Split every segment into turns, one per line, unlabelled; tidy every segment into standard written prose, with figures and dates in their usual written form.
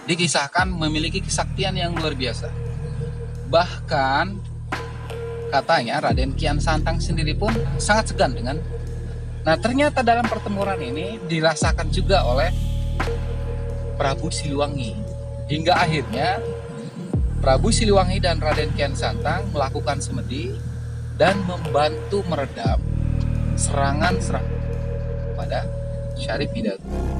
dikisahkan memiliki kesaktian yang luar biasa. Bahkan katanya Raden Kian Santang sendiri pun sangat segan dengan. Nah, ternyata dalam pertempuran ini dirasakan juga oleh Prabu Siliwangi. Hingga akhirnya Prabu Siliwangi dan Raden Kian Santang melakukan semedi dan membantu meredam serangan-serangan pada Syarif Hidayatullah.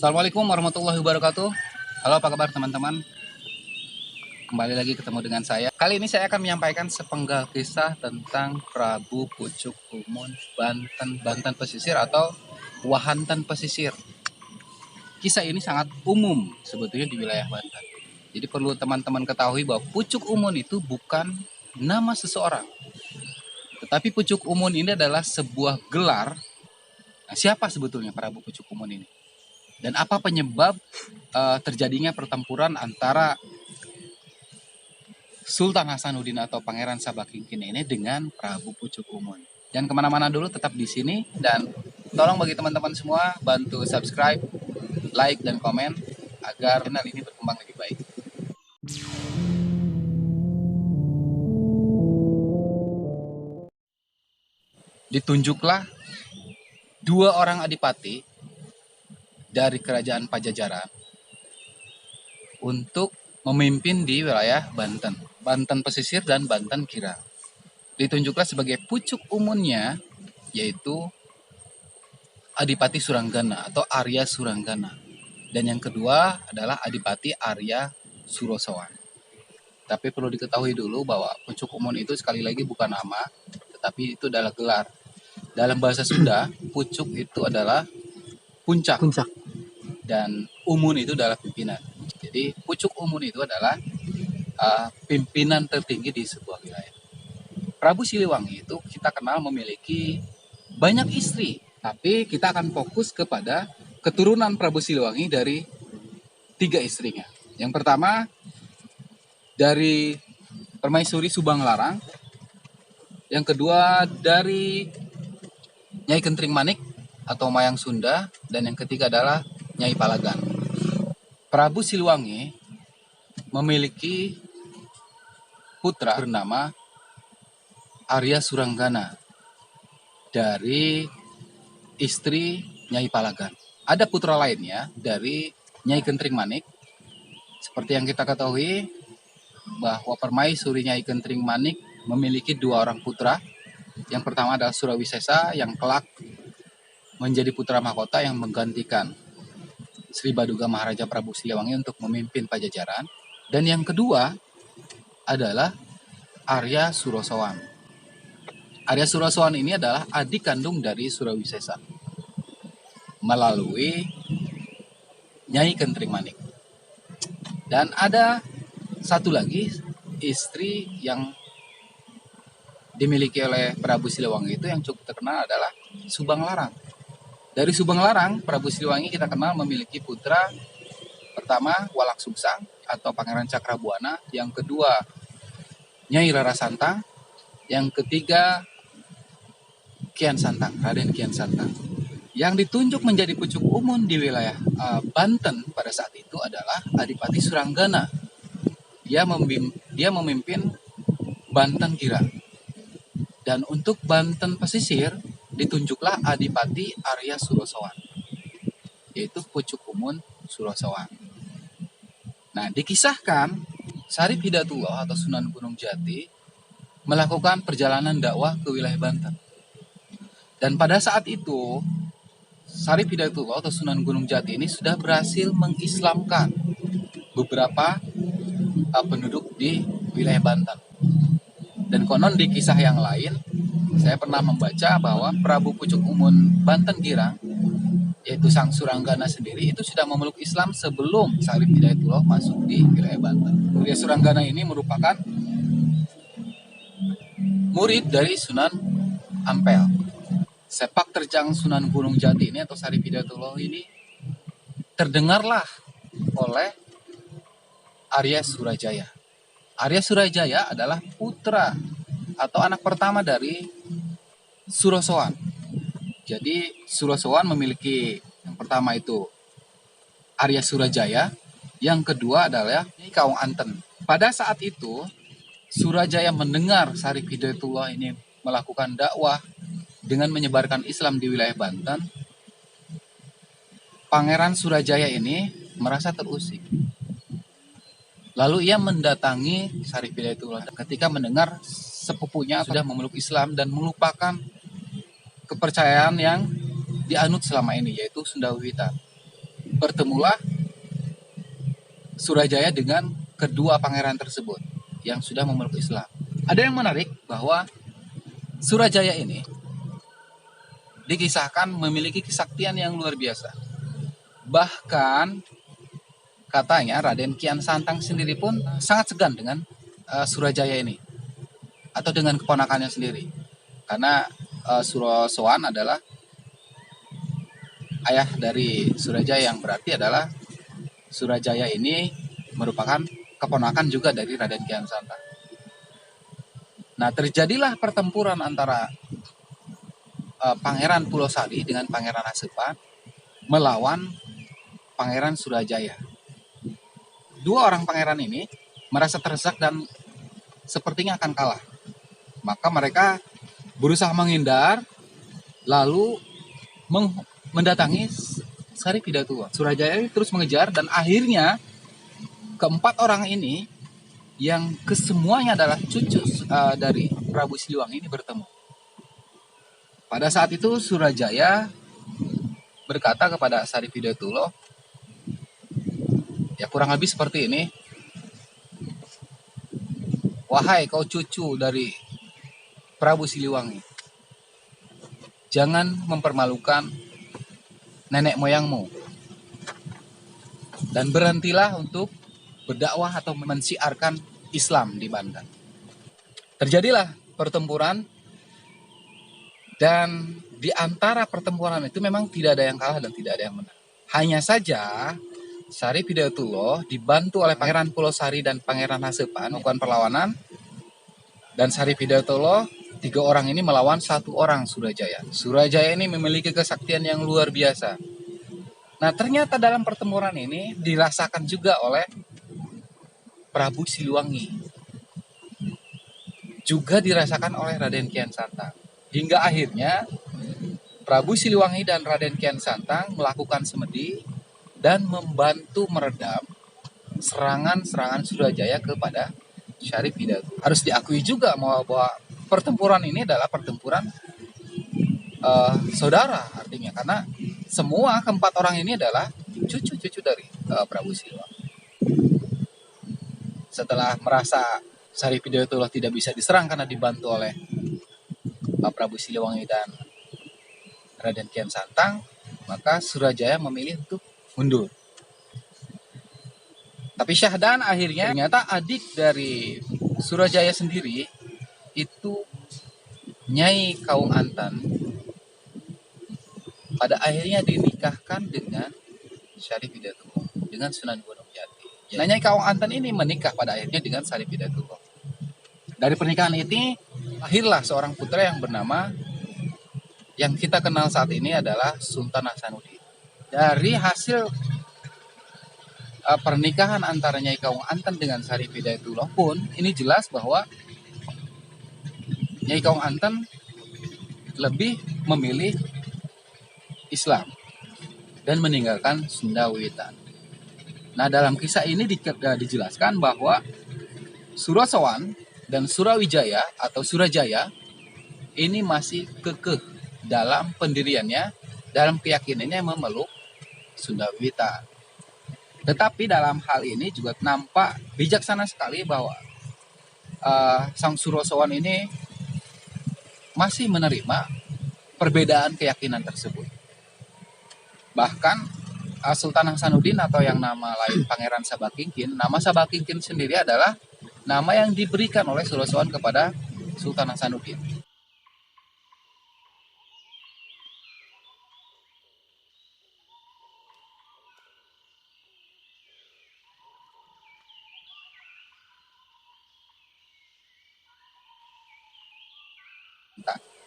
Assalamualaikum warahmatullahi wabarakatuh. Halo, apa kabar teman-teman? Kembali lagi ketemu dengan saya. Kali ini saya akan menyampaikan sepenggal kisah tentang Prabu Pucuk Umun Banten Pesisir atau Wahanten Pesisir. Kisah ini sangat umum sebetulnya di wilayah Banten. Jadi perlu teman-teman ketahui bahwa Pucuk Umun itu bukan nama seseorang. Tetapi Pucuk Umun ini adalah sebuah gelar. Nah, siapa sebetulnya Prabu Pucuk Umun ini? Dan apa penyebab terjadinya pertempuran antara Sultan Hasanuddin atau Pangeran Sabakingkin ini dengan Prabu Pucuk Umun? Jangan kemana-mana dulu, tetap di sini. Dan tolong bagi teman-teman semua bantu subscribe, like, dan komen agar channel ini berkembang lebih baik. Ditunjuklah dua orang adipati dari kerajaan Pajajaran untuk memimpin di wilayah Banten, Banten Pesisir dan Banten Kira. Ditunjuklah sebagai pucuk umunnya, yaitu Adipati Suranggana atau Arya Suranggana. Dan yang kedua adalah Adipati Arya Surosowan. Tapi perlu diketahui dulu bahwa pucuk umun itu sekali lagi bukan nama, tetapi itu adalah gelar. Dalam bahasa Sunda, pucuk itu adalah puncak. Dan umun itu adalah pimpinan. Jadi pucuk umun itu adalah pimpinan tertinggi di sebuah wilayah. Prabu Siliwangi itu kita kenal memiliki banyak istri, tapi kita akan fokus kepada keturunan Prabu Siliwangi dari 3 istrinya. Yang pertama dari Permaisuri Subang Larang, yang kedua dari Nyai Kentring Manik atau Mayang Sunda, dan yang ketiga adalah Nyai Palagan. Prabu Siliwangi memiliki putra bernama Arya Suranggana dari istri Nyai Palagan. Ada putra lainnya dari Nyai Kentring Manik. Seperti yang kita ketahui bahwa Permaisuri Nyai Kentring Manik memiliki 2 orang putra. Yang pertama adalah Surawisesa yang kelak menjadi putra mahkota yang menggantikan Sri Baduga Maharaja Prabu Siliwangi untuk memimpin Pajajaran. Dan yang kedua adalah Arya Surosowan. Arya Surosowan ini adalah adik kandung dari Surawisesa melalui Nyai Kentring Manik. Dan ada satu lagi istri yang dimiliki oleh Prabu Siliwangi itu yang cukup terkenal adalah Subang Larang. Dari Subang Larang, Prabu Siliwangi kita kenal memiliki putra pertama Walak Sungsang atau Pangeran Cakrabuana, yang kedua Nyai Rara Santang, yang ketiga Kian Santang, Raden Kian Santang. Yang ditunjuk menjadi pucuk umun di wilayah Banten pada saat itu adalah Adipati Suranggana. Dia memimpin Banten Kira. Dan untuk Banten Pesisir ditunjuklah Adipati Arya Surosowan, yaitu pucuk umun Surosowan. Nah, dikisahkan Syarif Hidayatullah atau Sunan Gunung Jati melakukan perjalanan dakwah ke wilayah Banten. Dan pada saat itu Syarif Hidayatullah atau Sunan Gunung Jati ini sudah berhasil mengislamkan beberapa penduduk di wilayah Banten. Dan konon di kisah yang lain, saya pernah membaca bahwa Prabu Pucuk Umun Banten Girang, yaitu Sang Suranggana sendiri, itu sudah memeluk Islam sebelum Syarif Hidayatullah masuk di wilayah Banten. Arya Suranggana ini merupakan murid dari Sunan Ampel. Sepak terjang Sunan Gunung Jati ini atau Sari Hidayatullah ini terdengarlah oleh Arya Surajaya. Arya Surajaya adalah putra atau anak pertama dari Surosoan. Jadi Surosoan memiliki yang pertama itu Arya Surajaya, yang kedua adalah Nyai Kaung Anten. Pada saat itu Surajaya mendengar Sari Hidayatullah ini melakukan dakwah dengan menyebarkan Islam di wilayah Banten. Pangeran Surajaya ini merasa terusik. Lalu ia mendatangi Sari Hidayatullah ketika mendengar sepupunya sudah memeluk Islam dan melupakan kepercayaan yang dianut selama ini, yaitu Sunda Wiwitan. Bertemulah Surajaya dengan kedua pangeran tersebut yang sudah memeluk Islam. Ada yang menarik bahwa Surajaya ini dikisahkan memiliki kesaktian yang luar biasa. Bahkan katanya Raden Kian Santang sendiri pun sangat segan dengan Surajaya ini atau dengan keponakannya sendiri, karena Surosoan adalah ayah dari Surajaya, yang berarti adalah Surajaya ini merupakan keponakan juga dari Raden Kian Santang. Nah, terjadilah pertempuran antara Pangeran Pulosari dengan Pangeran Hasepan melawan Pangeran Surajaya. Dua orang pangeran ini merasa terdesak dan sepertinya akan kalah. Maka mereka berusaha menghindar, lalu mendatangi Sari Hidayatullah. Surajaya terus mengejar dan akhirnya keempat orang ini yang kesemuanya adalah cucu dari Prabu Siliwangi ini bertemu. Pada saat itu Surajaya berkata kepada Sari Hidayatullah, ya kurang lebih seperti ini. Wahai kau cucu dari Prabu Siliwangi, jangan mempermalukan nenek moyangmu dan berhentilah untuk berdakwah atau mensiarkan Islam di Banten. Terjadilah pertempuran, dan di antara pertempuran itu memang tidak ada yang kalah dan tidak ada yang menang. Hanya saja Sari Hidayatullah dibantu oleh Pangeran Pulosari dan Pangeran Hasepan melakukan perlawanan, dan Sari Hidayatullah 3 orang ini melawan 1 orang Surajaya. Surajaya ini memiliki kesaktian yang luar biasa. Nah, ternyata dalam pertempuran ini dirasakan juga oleh Prabu Siliwangi, juga dirasakan oleh Raden Kian Santang. Hingga akhirnya Prabu Siliwangi dan Raden Kian Santang melakukan semedi dan membantu meredam serangan-serangan Surajaya kepada Syarif Hidayatullah. Harus diakui juga bahwa pertempuran ini adalah pertempuran saudara, artinya karena semua keempat orang ini adalah cucu-cucu dari Prabu Siliwangi. Setelah merasa Sari Hidayatullah tidak bisa diserang karena dibantu oleh Prabu Siliwangi dan Raden Kian Santang, maka Surajaya memilih untuk mundur. Tapi Syahdan akhirnya ternyata adik dari Surajaya sendiri itu Nyai Kaung Anten pada akhirnya dinikahkan dengan Sari Hidayatullah, dengan Sunan Gunung Jati. Nah, Nyai Kaung Anten ini menikah pada akhirnya dengan Sari Hidayatullah. Dari pernikahan ini lahirlah seorang putra yang bernama, yang kita kenal saat ini adalah Sultan Hasanuddin. Dari hasil pernikahan antara Nyai Kaung Anten dengan Sari Hidayatullah pun ini jelas bahwa Nyai Kaung Anten lebih memilih Islam dan meninggalkan Sunda Wiwitan. Nah, dalam kisah ini dijelaskan bahwa Surosoan dan Surawijaya atau Surajaya ini masih kekeh dalam pendiriannya, dalam keyakinannya memeluk Sunda Wiwitan. Tetapi dalam hal ini juga nampak bijaksana sekali bahwa Sang Surosoan ini masih menerima perbedaan keyakinan tersebut. Bahkan Sultan Hasanuddin atau yang nama lain Pangeran Sabakingkin, nama Sabakingkin sendiri adalah nama yang diberikan oleh Surosoan kepada Sultan Hasanuddin.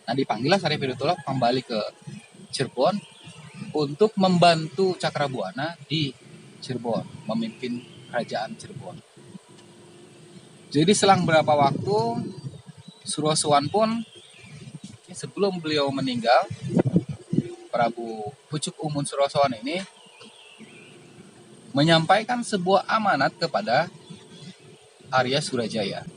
Nah, dipanggillah Sarip Hidayatullah kembali ke Cirebon untuk membantu Cakrabuana di Cirebon, memimpin kerajaan Cirebon. Jadi selang berapa waktu, Surosowan pun sebelum beliau meninggal, Prabu Pucuk Umun Surosowan ini menyampaikan sebuah amanat kepada Arya Surajaya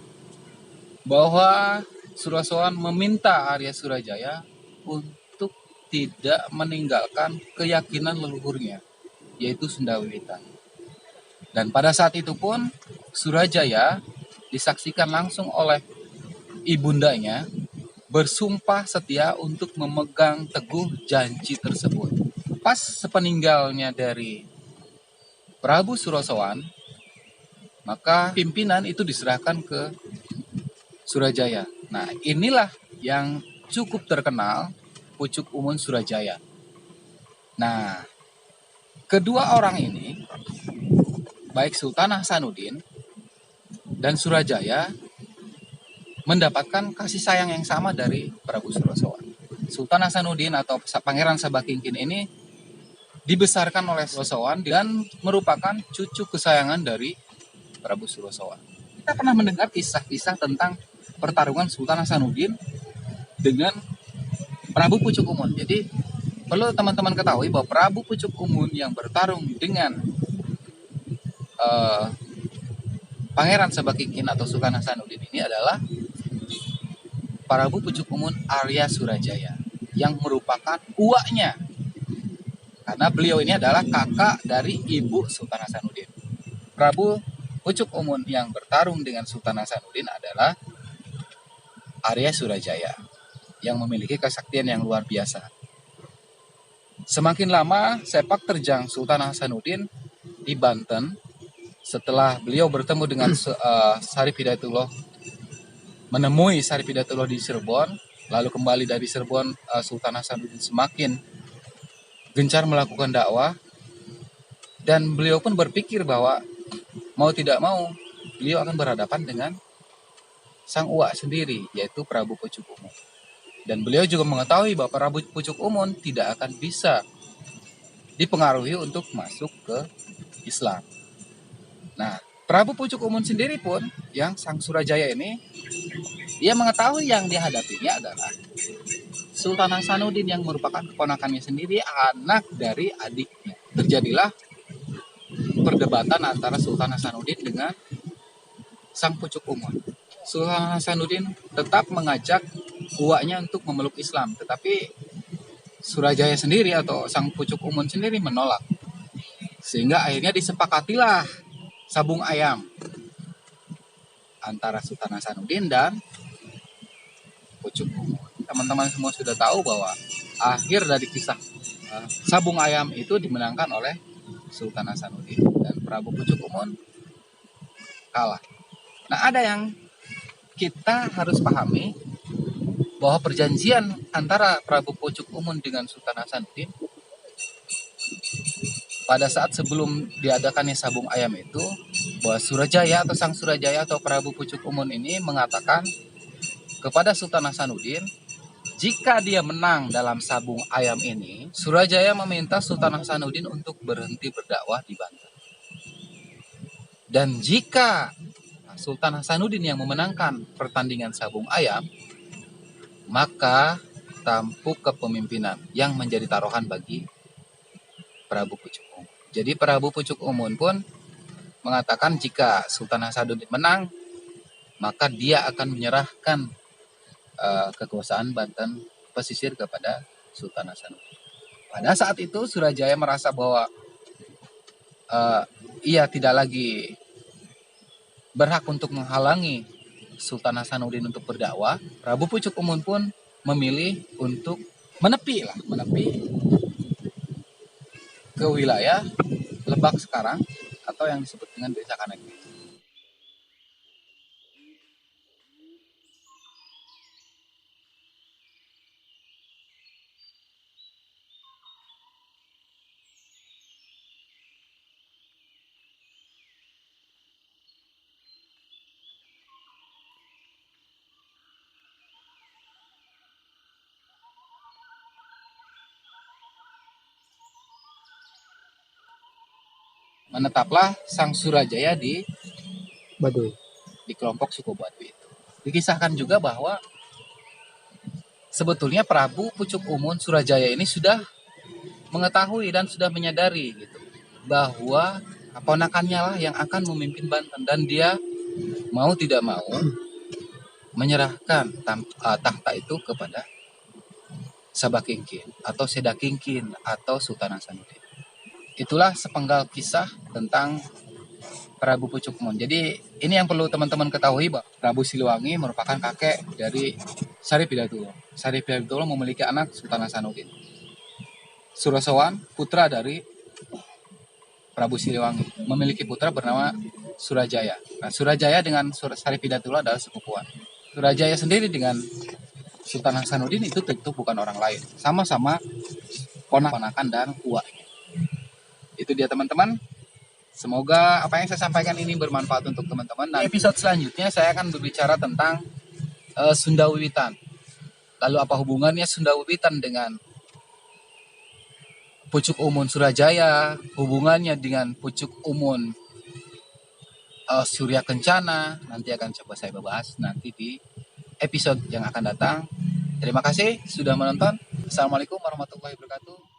bahwa Surosowan meminta Arya Surajaya untuk tidak meninggalkan keyakinan leluhurnya, yaitu Sunda Wiwitan. Dan pada saat itu pun Surajaya disaksikan langsung oleh ibundanya bersumpah setia untuk memegang teguh janji tersebut. Pas sepeninggalnya dari Prabu Surosowan, maka pimpinan itu diserahkan ke Surajaya. Nah, inilah yang cukup terkenal, Pucuk Umun Surajaya. Nah, kedua orang ini, baik Sultan Hasanuddin dan Surajaya, mendapatkan kasih sayang yang sama dari Prabu Surosowan. Sultan Hasanuddin atau Pangeran Sabakingkin ini dibesarkan oleh Surosowan dan merupakan cucu kesayangan dari Prabu Surosowan. Kita pernah mendengar kisah-kisah tentang pertarungan Sultan Hasanuddin dengan Prabu Pucuk Umun. Jadi perlu teman-teman ketahui bahwa Prabu Pucuk Umun yang bertarung dengan Pangeran Sabakingkin atau Sultan Hasanuddin ini adalah Prabu Pucuk Umun Arya Surajaya yang merupakan uaknya, karena beliau ini adalah kakak dari ibu Sultan Hasanuddin. Prabu Pucuk Umun yang bertarung dengan Sultan Hasanuddin adalah Arya Surajaya yang memiliki kesaktian yang luar biasa. Semakin lama sepak terjang Sultan Hasanuddin di Banten, setelah beliau bertemu dengan Sarip Hidayatullah, menemui Sarip Hidayatullah di Cirebon, lalu kembali dari Cirebon, Sultan Hasanuddin semakin gencar melakukan dakwah, dan beliau pun berpikir bahwa mau tidak mau beliau akan berhadapan dengan sang uak sendiri, yaitu Prabu Pucuk Umun. Dan beliau juga mengetahui bahwa Prabu Pucuk Umun tidak akan bisa dipengaruhi untuk masuk ke Islam. Nah, Prabu Pucuk Umun sendiri pun, yang sang Surajaya ini, dia mengetahui yang dihadapinya adalah Sultan Hasanuddin yang merupakan keponakannya sendiri, anak dari adiknya. Terjadilah perdebatan antara Sultan Hasanuddin dengan sang Pucuk Umun. Sultan Hasanuddin tetap mengajak uaknya untuk memeluk Islam, tetapi Surajaya sendiri atau sang Pucuk Umun sendiri menolak. Sehingga akhirnya disepakatilah sabung ayam antara Sultan Hasanuddin dan Pucuk Umun. Teman-teman semua sudah tahu bahwa akhir dari kisah sabung ayam itu dimenangkan oleh Sultan Hasanuddin dan Prabu Pucuk Umun kalah. Nah, ada yang kita harus pahami bahwa perjanjian antara Prabu Pucuk Umun dengan Sultan Hasanuddin pada saat sebelum diadakannya sabung ayam itu, bahwa Surajaya atau sang Surajaya atau Prabu Pucuk Umun ini mengatakan kepada Sultan Hasanuddin, jika dia menang dalam sabung ayam ini, Surajaya meminta Sultan Hasanuddin untuk berhenti berdakwah di Banten. Dan jika Sultan Hasanuddin yang memenangkan pertandingan sabung ayam, maka tampuk kepemimpinan yang menjadi taruhan bagi Prabu Pucuk Umun. Jadi Prabu Pucuk Umun pun mengatakan jika Sultan Hasanuddin menang, maka dia akan menyerahkan kekuasaan Banten pesisir kepada Sultan Hasanuddin. Pada saat itu Surajaya merasa bahwa ia tidak lagi berhak untuk menghalangi Sultan Hasanuddin untuk berdakwah. Prabu Pucuk Umun pun memilih untuk menepi ke wilayah Lebak sekarang atau yang disebut dengan Desa Kanekti. menetaplah Sang Surajaya di
Baduy.
kelompok suku Baduy itu. Dikisahkan juga bahwa sebetulnya Prabu Pucuk Umun Surajaya ini sudah mengetahui dan sudah menyadari gitu bahwa keponakannya lah yang akan memimpin Banten, dan dia mau tidak mau menyerahkan tahta itu kepada Sabakingkin atau Sedakingkin atau Sultan Hasanuddin. Itulah sepenggal kisah tentang Prabu Pucuk Umun. Jadi ini yang perlu teman-teman ketahui, bahwa Prabu Siliwangi merupakan kakek dari Sarip Hidayatullah. Sarip Hidayatullah memiliki anak Sultan Hasanuddin. Surasawan putra dari Prabu Siliwangi memiliki putra bernama Surajaya. Nah, Surajaya dengan Sarip Hidayatullah adalah sepupuan. Surajaya sendiri dengan Sultan Hasanuddin itu tentu bukan orang lain. Sama-sama ponakan dan uak. Itu dia teman-teman. Semoga apa yang saya sampaikan ini bermanfaat untuk teman-teman. Nah, episode selanjutnya saya akan berbicara tentang Sunda Wiwitan. Lalu apa hubungannya Sunda Wiwitan dengan Pucuk Umun Surajaya, hubungannya dengan Pucuk Umun Surya Kencana, nanti akan coba saya bahas nanti di episode yang akan datang. Terima kasih sudah menonton. Assalamualaikum warahmatullahi wabarakatuh.